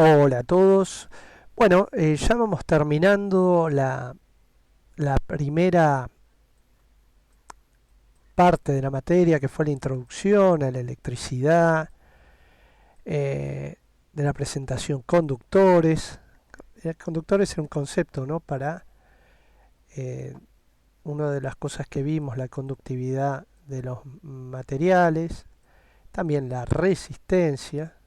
Hola a todos. Bueno, ya vamos terminando la primera parte de la materia que fue la introducción a la electricidad, eh, de la presentación conductores. Conductores es un concepto, ¿no? Para eh, una de las cosas que vimos, la conductividad de los materiales, también la resistencia,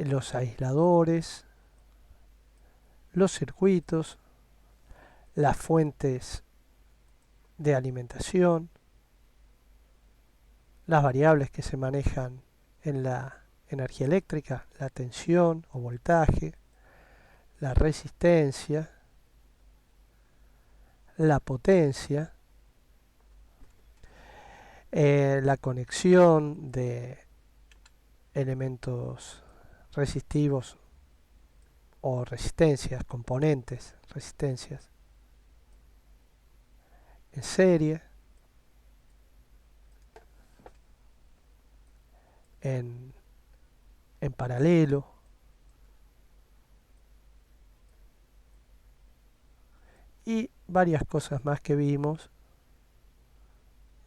los aisladores, los circuitos, las fuentes de alimentación, las variables que se manejan en la energía eléctrica, la tensión o voltaje, la resistencia, la potencia, la conexión de elementos resistivos o resistencias, componentes, resistencias en serie, en, en paralelo, y varias cosas más que vimos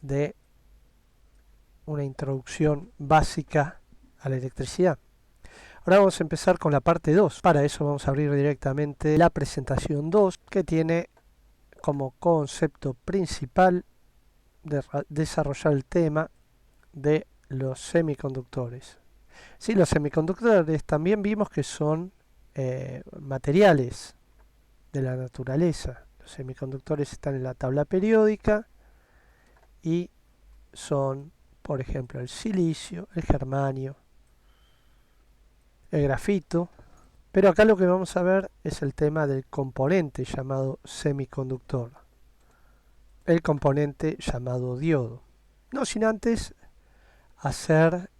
de una introducción básica a la electricidad. Ahora vamos a empezar con la parte 2. Para eso vamos a abrir directamente la presentación 2, que tiene como concepto principal de desarrollar el tema de los semiconductores. Sí, los semiconductores también vimos que son materiales de la naturaleza. Los semiconductores están en la tabla periódica y son, por ejemplo, el silicio, el germanio, el grafito. Pero acá lo que vamos a ver es el tema del componente llamado semiconductor, el componente llamado diodo. No sin antes hacer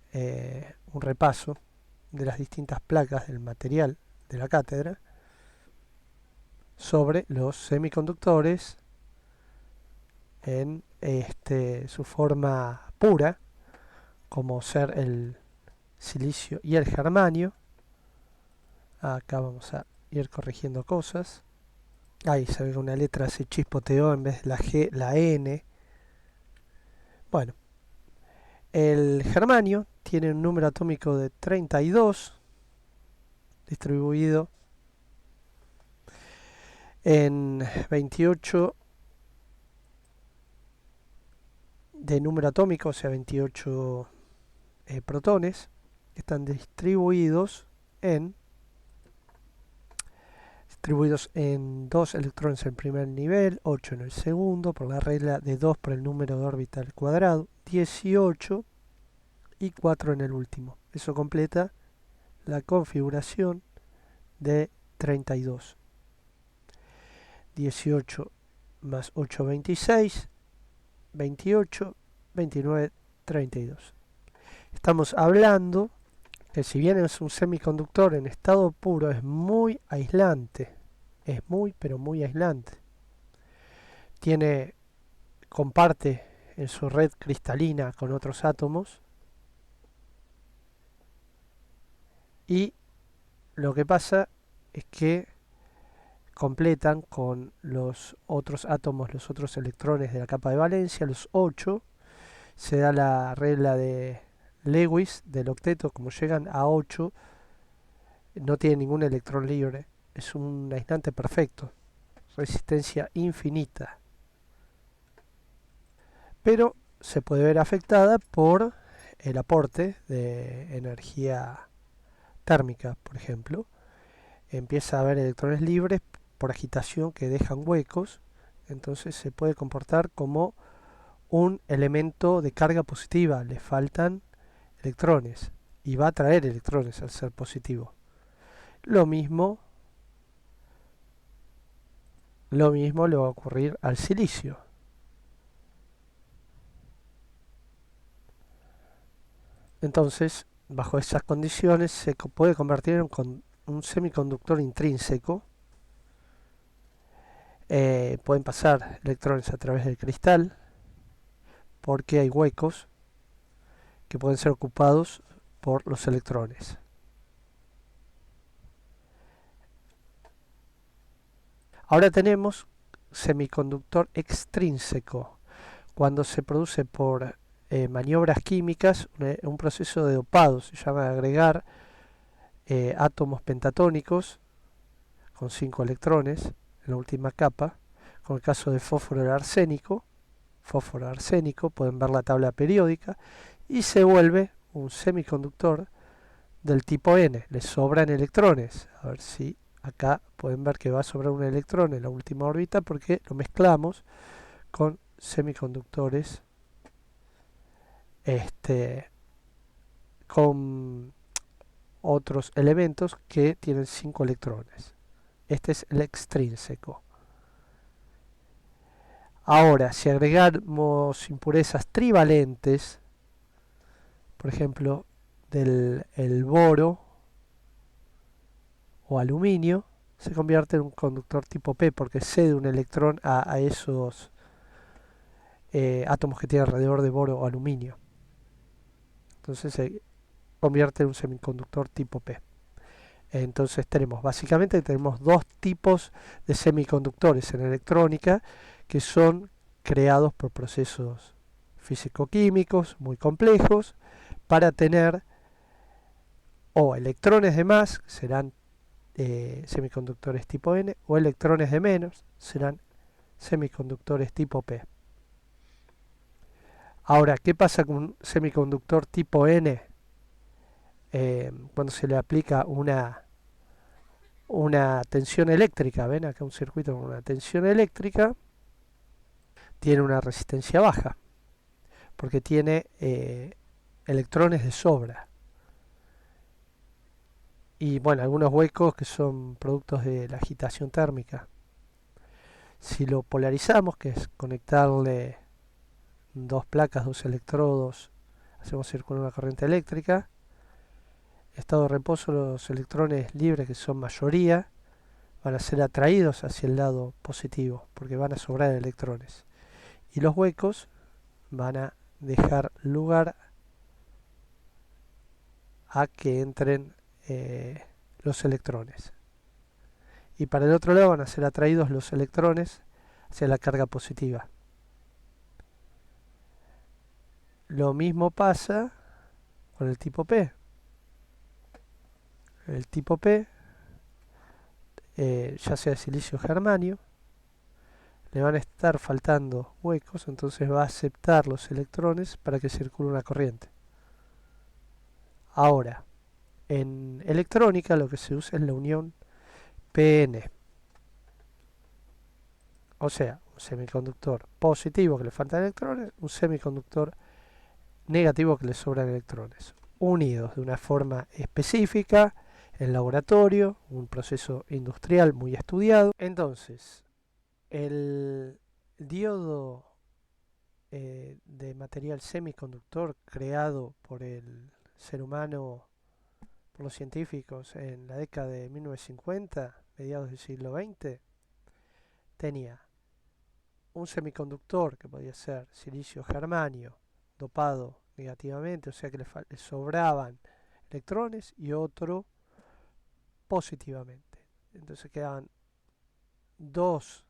un repaso de las distintas placas del material de la cátedra sobre los semiconductores en su forma pura, como ser el silicio y el germanio. Acá vamos a ir corrigiendo cosas. Ahí se ve que una letra se chispoteó en vez de la G, la N. Bueno, el germanio tiene un número atómico de 32, distribuido en 28 de número atómico, o sea, 28 protones, que están distribuidos en 2 electrones en el primer nivel, 8 en el segundo, por la regla de 2 por el número de órbita al cuadrado, 18 y 4 en el último. Eso completa la configuración de 32. 18 más 8, 26, 28, 29, 32. Estamos hablando que si bien es un semiconductor en estado puro, es muy aislante. Es muy, pero muy aislante. Comparte en su red cristalina con otros átomos, y lo que pasa es que completan con los otros átomos, los otros electrones de la capa de valencia, los 8. Se da la regla de Lewis del octeto. Como llegan a 8, no tiene ningún electrón libre. Es un aislante perfecto, resistencia infinita. Pero se puede ver afectada por el aporte de energía térmica, por ejemplo. Empieza a haber electrones libres por agitación que dejan huecos, entonces se puede comportar como un elemento de carga positiva. Le faltan electrones y va a traer electrones al ser positivo. Lo mismo le va a ocurrir al silicio. Entonces, bajo esas condiciones se puede convertir en un semiconductor intrínseco. Pueden pasar electrones a través del cristal porque hay huecos que pueden ser ocupados por los electrones. Ahora tenemos semiconductor extrínseco, cuando se produce por maniobras químicas, un proceso de dopado, se llama agregar átomos pentatónicos con 5 electrones en la última capa, con el caso de fósforo arsénico, pueden ver la tabla periódica, y se vuelve un semiconductor del tipo N, le sobran electrones, a ver si acá pueden ver que va a sobrar un electrón en la última órbita porque lo mezclamos con semiconductores con otros elementos que tienen 5 electrones. Este es el extrínseco. Ahora, si agregamos impurezas trivalentes, por ejemplo, del el boro o aluminio, se convierte en un conductor tipo P porque cede un electrón a esos átomos que tiene alrededor de boro o aluminio. Entonces se convierte en un semiconductor tipo P. Entonces básicamente tenemos dos tipos de semiconductores en electrónica que son creados por procesos físico-químicos muy complejos para tener o electrones de más, serán semiconductores tipo N, o electrones de menos, serán semiconductores tipo P. Ahora, ¿qué pasa con un semiconductor tipo N cuando se le aplica una tensión eléctrica? Ven acá un circuito con una tensión eléctrica, tiene una resistencia baja, porque tiene electrones de sobra. Y bueno, algunos huecos que son productos de la agitación térmica. Si lo polarizamos, que es conectarle dos placas, dos electrodos, hacemos circular una corriente eléctrica. Estado de reposo, los electrones libres, que son mayoría, van a ser atraídos hacia el lado positivo, porque van a sobrar electrones. Y los huecos van a dejar lugar a que entren los electrones. Y para el otro lado van a ser atraídos los electrones hacia la carga positiva. Lo mismo pasa con el tipo P. El tipo P, ya sea de silicio o germanio, le van a estar faltando huecos, entonces va a aceptar los electrones para que circule una corriente. Ahora, en electrónica lo que se usa es la unión PN, o sea, un semiconductor positivo que le faltan electrones, un semiconductor negativo que le sobran electrones, unidos de una forma específica en laboratorio, un proceso industrial muy estudiado. Entonces, el diodo de material semiconductor creado por el ser humano, por los científicos en la década de 1950, mediados del siglo XX, tenía un semiconductor que podía ser silicio germanio dopado negativamente, o sea que le sobraban electrones, y otro positivamente. Entonces quedaban dos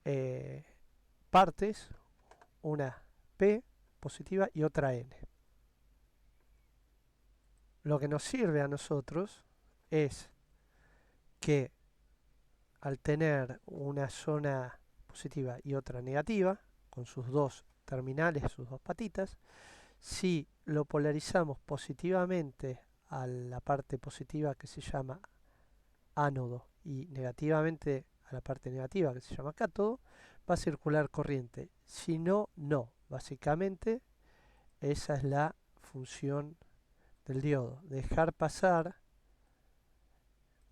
eh, partes, una P positiva y otra N. Lo que nos sirve a nosotros es que al tener una zona positiva y otra negativa, con sus dos terminales, sus dos patitas, si lo polarizamos positivamente a la parte positiva, que se llama ánodo, y negativamente a la parte negativa, que se llama cátodo, va a circular corriente. Si no, no. Básicamente esa es la función del diodo, dejar pasar.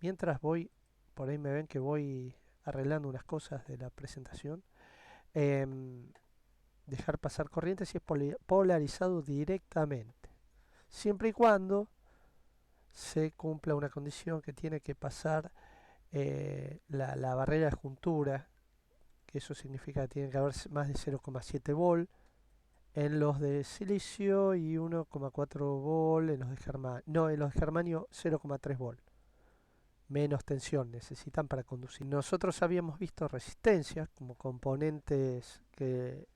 Mientras voy, por ahí me ven que voy arreglando unas cosas de la presentación, dejar pasar corriente si es polarizado directamente, siempre y cuando se cumpla una condición que tiene que pasar la barrera de juntura, que eso significa que tiene que haber más de 0,7 volt en los de silicio y 1,4 volt en los de germanio, no, en los de germanio 0,3 volt. menos tensión necesitan para conducir. Nosotros habíamos visto resistencias como componentes que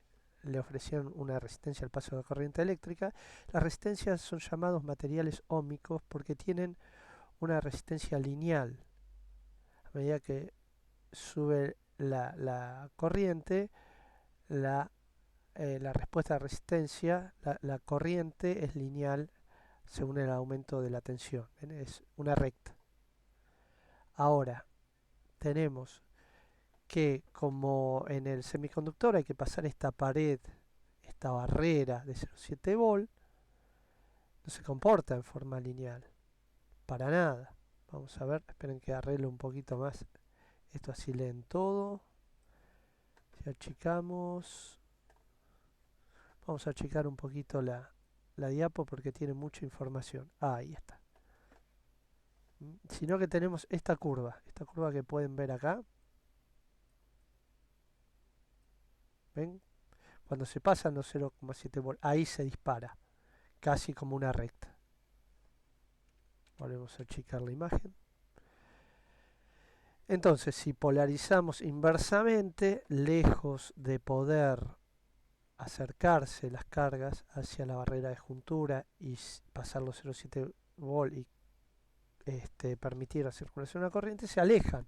le ofrecían una resistencia al paso de la corriente eléctrica. Las resistencias son llamados materiales óhmicos porque tienen una resistencia lineal. A medida que sube la corriente, la respuesta de resistencia, la corriente es lineal según el aumento de la tensión. Es una recta. Ahora, tenemos que como en el semiconductor hay que pasar esta pared, esta barrera de 0,7 volt, no se comporta en forma lineal, para nada. Vamos a ver, esperen que arreglo un poquito más esto, así leen todo. Si achicamos, vamos a achicar un poquito la diapo porque tiene mucha información. Ahí está. Sino que tenemos esta curva que pueden ver acá. ¿Ven? Cuando se pasan los 0,7 volt, ahí se dispara, casi como una recta. Volvemos a achicar la imagen. Entonces, si polarizamos inversamente, lejos de poder acercarse las cargas hacia la barrera de juntura y pasar los 0,7 volt y permitir la circulación de la corriente, se alejan,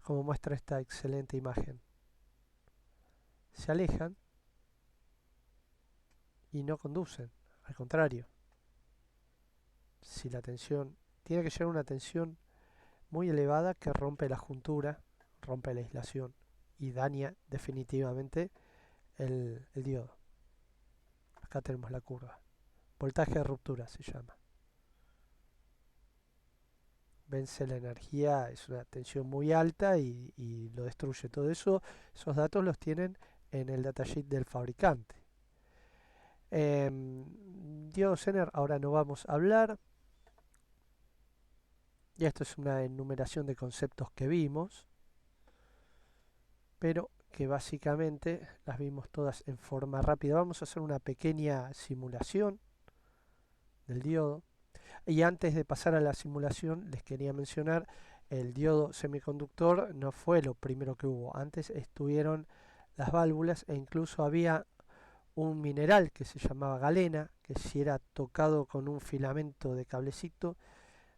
como muestra esta excelente imagen. Se alejan y no conducen, al contrario. Si la tensión tiene que llegar a una tensión muy elevada que rompe la juntura, rompe la aislación y daña definitivamente el diodo. Acá tenemos la curva. Voltaje de ruptura se llama. Vence la energía, es una tensión muy alta y lo destruye. Todo eso, esos datos los tienen en el datasheet del fabricante. Diodo Zener ahora no vamos a hablar. Y esto es una enumeración de conceptos que vimos, pero que básicamente las vimos todas en forma rápida. Vamos a hacer una pequeña simulación del diodo. Y antes de pasar a la simulación, les quería mencionar, el diodo semiconductor no fue lo primero que hubo. Antes estuvieron las válvulas e incluso había un mineral que se llamaba galena, que si era tocado con un filamento de cablecito,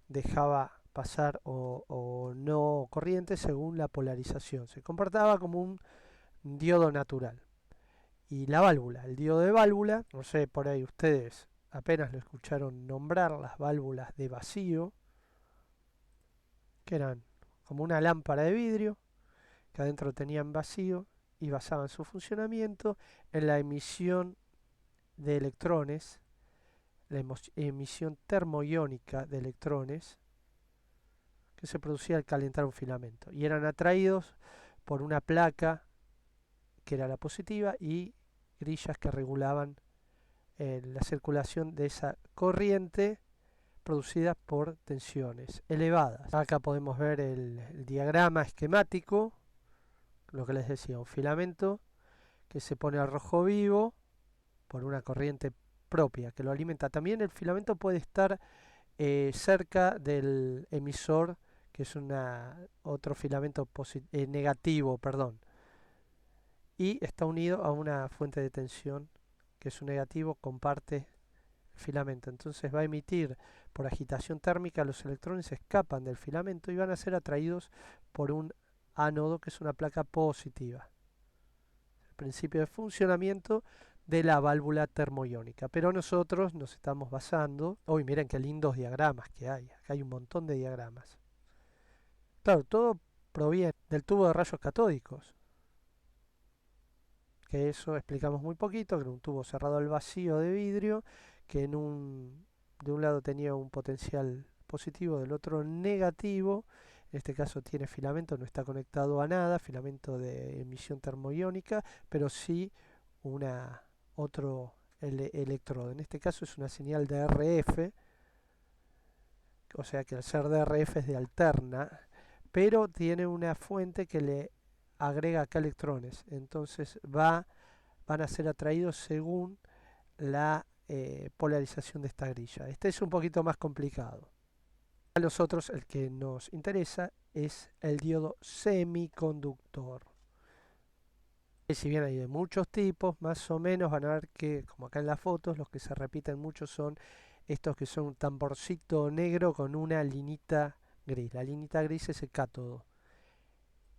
dejaba pasar o no corriente según la polarización. Se comportaba como un diodo natural. Y la válvula, el diodo de válvula, no sé, por ahí ustedes apenas lo escucharon nombrar, las válvulas de vacío, que eran como una lámpara de vidrio, que adentro tenían vacío y basaban su funcionamiento en la emisión de electrones, la emisión termoiónica de electrones que se producía al calentar un filamento y eran atraídos por una placa que era la positiva y grillas que regulaban la circulación de esa corriente producida por tensiones elevadas. Acá podemos ver el diagrama esquemático, lo que les decía, un filamento que se pone al rojo vivo por una corriente propia que lo alimenta. También el filamento puede estar cerca del emisor, que es otro filamento negativo, perdón, y está unido a una fuente de tensión que es un negativo, comparte el filamento. Entonces va a emitir por agitación térmica, los electrones escapan del filamento y van a ser atraídos por un ánodo que es una placa positiva. El principio de funcionamiento de la válvula termoiónica. Pero nosotros nos estamos basando... Uy, miren qué lindos diagramas que hay. Acá hay un montón de diagramas. Claro, todo proviene del tubo de rayos catódicos. Que eso explicamos muy poquito, que era un tubo cerrado al vacío de vidrio, que de un lado tenía un potencial positivo, del otro negativo. En este caso tiene filamento, no está conectado a nada, filamento de emisión termoiónica, pero sí otro electrodo. En este caso es una señal de RF, o sea que al ser DRF es de alterna, pero tiene una fuente que le agrega acá electrones. Entonces van a ser atraídos según la polarización de esta grilla. Este es un poquito más complicado. A nosotros el que nos interesa es el diodo semiconductor. Y si bien hay de muchos tipos, más o menos van a ver que, como acá en las fotos, los que se repiten mucho son estos que son un tamborcito negro con una linita gris. La linita gris es el cátodo,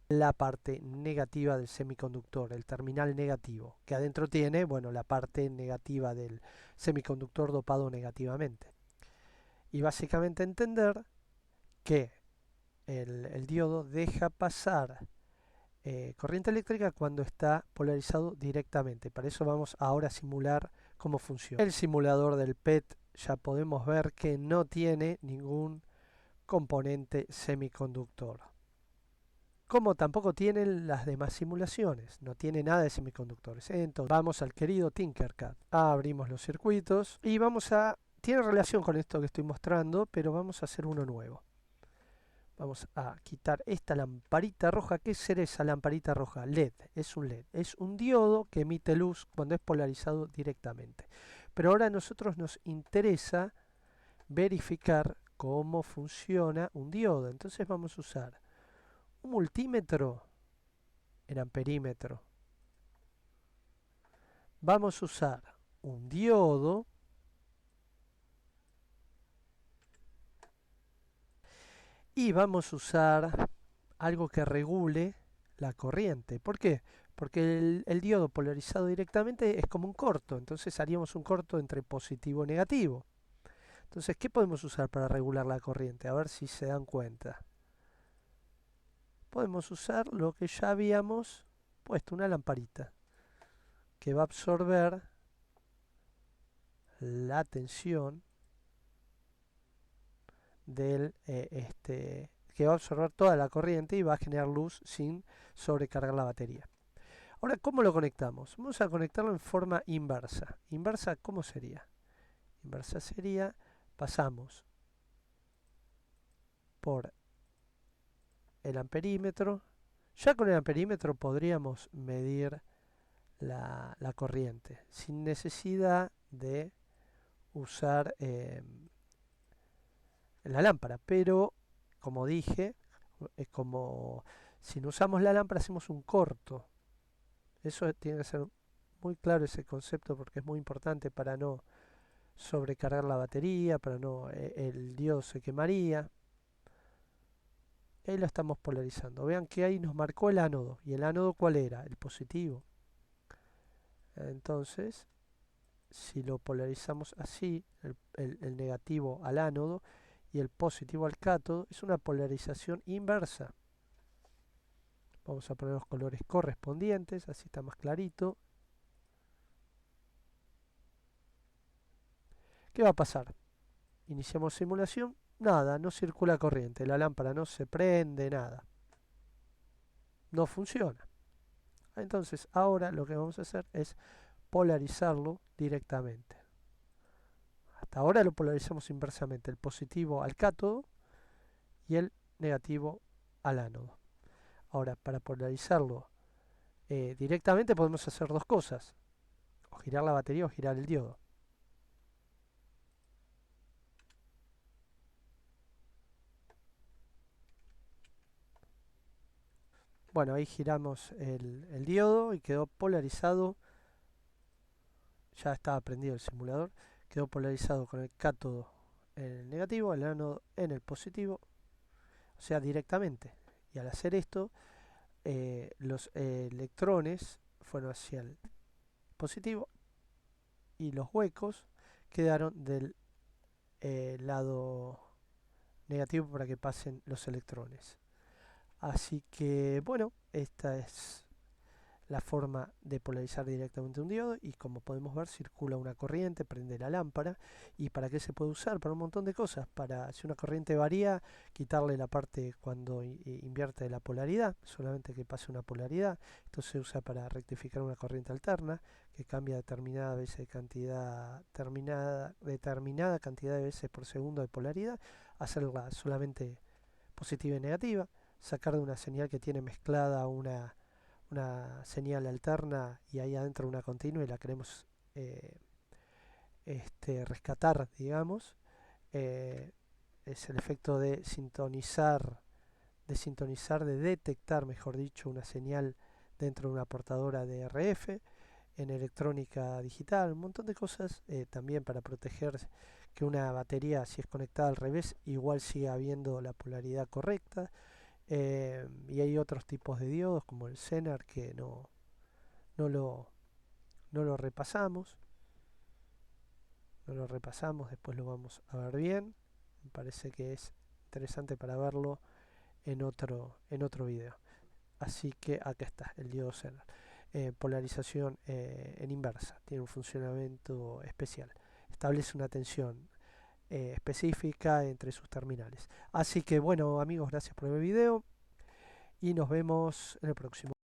la parte negativa del semiconductor, el terminal negativo, que adentro tiene, bueno, la parte negativa del semiconductor dopado negativamente. Y básicamente entender que el diodo deja pasar corriente eléctrica cuando está polarizado directamente. Para eso vamos ahora a simular cómo funciona. El simulador del PET ya podemos ver que no tiene ningún componente semiconductor. Como tampoco tienen las demás simulaciones, no tiene nada de semiconductores. Entonces vamos al querido Tinkercad, abrimos los circuitos y vamos a... Tiene relación con esto que estoy mostrando, pero vamos a hacer uno nuevo. Vamos a quitar esta lamparita roja. ¿Qué será esa lamparita roja? LED, es un LED. Es un diodo que emite luz cuando es polarizado directamente. Pero ahora a nosotros nos interesa verificar cómo funciona un diodo. Entonces vamos a usar un multímetro en amperímetro. Vamos a usar un diodo y vamos a usar algo que regule la corriente. ¿Por qué? Porque el diodo polarizado directamente es como un corto, entonces haríamos un corto entre positivo y negativo. Entonces, ¿qué podemos usar para regular la corriente? A ver si se dan cuenta. Podemos usar lo que ya habíamos puesto, una lamparita, que va a absorber la tensión del que va a absorber toda la corriente y va a generar luz sin sobrecargar la batería. Ahora, ¿cómo lo conectamos? Vamos a conectarlo en forma inversa. ¿Inversa cómo sería? Inversa sería, pasamos por el amperímetro. Ya con el amperímetro podríamos medir la corriente sin necesidad de usar la lámpara. Pero, como dije, es como si no usamos la lámpara hacemos un corto. Eso tiene que ser muy claro ese concepto porque es muy importante para no sobrecargar la batería, para no el diodo se quemaría. Ahí lo estamos polarizando. Vean que ahí nos marcó el ánodo. ¿Y el ánodo cuál era? El positivo. Entonces, si lo polarizamos así, el negativo al ánodo y el positivo al cátodo, es una polarización inversa. Vamos a poner los colores correspondientes, así está más clarito. ¿Qué va a pasar? Iniciamos simulación, nada, no circula corriente, la lámpara no se prende, nada. No funciona. Entonces ahora lo que vamos a hacer es polarizarlo directamente. Hasta ahora lo polarizamos inversamente, el positivo al cátodo y el negativo al ánodo. Ahora, para polarizarlo directamente podemos hacer dos cosas, o girar la batería o girar el diodo. Bueno, ahí giramos el diodo y quedó polarizado. Ya estaba prendido el simulador. Quedó polarizado con el cátodo en el negativo, el ánodo en el positivo, o sea, directamente. Y al hacer esto, los electrones fueron hacia el positivo y los huecos quedaron del lado negativo para que pasen los electrones. Así que, bueno, esta es la forma de polarizar directamente un diodo y como podemos ver circula una corriente, prende la lámpara. ¿Y para qué se puede usar? Para un montón de cosas. Para, si una corriente varía, quitarle la parte cuando invierte la polaridad, solamente que pase una polaridad. Esto se usa para rectificar una corriente alterna que cambia determinada cantidad de veces por segundo de polaridad, hacerla solamente positiva y negativa, sacar de una señal que tiene mezclada una señal alterna y ahí adentro una continua y la queremos rescatar, digamos. es el efecto de sintonizar, de detectar, mejor dicho, una señal dentro de una portadora de RF, en electrónica digital, un montón de cosas, también para proteger que una batería, si es conectada al revés, igual siga habiendo la polaridad correcta. Y hay otros tipos de diodos como el Zener que no lo, no lo repasamos, después lo vamos a ver bien. Me parece que es interesante para verlo en otro video. Así que acá está el diodo Zener. Polarización en inversa, tiene un funcionamiento especial. Establece una tensión específica entre sus terminales. Así que bueno amigos, gracias por el video y nos vemos en el próximo.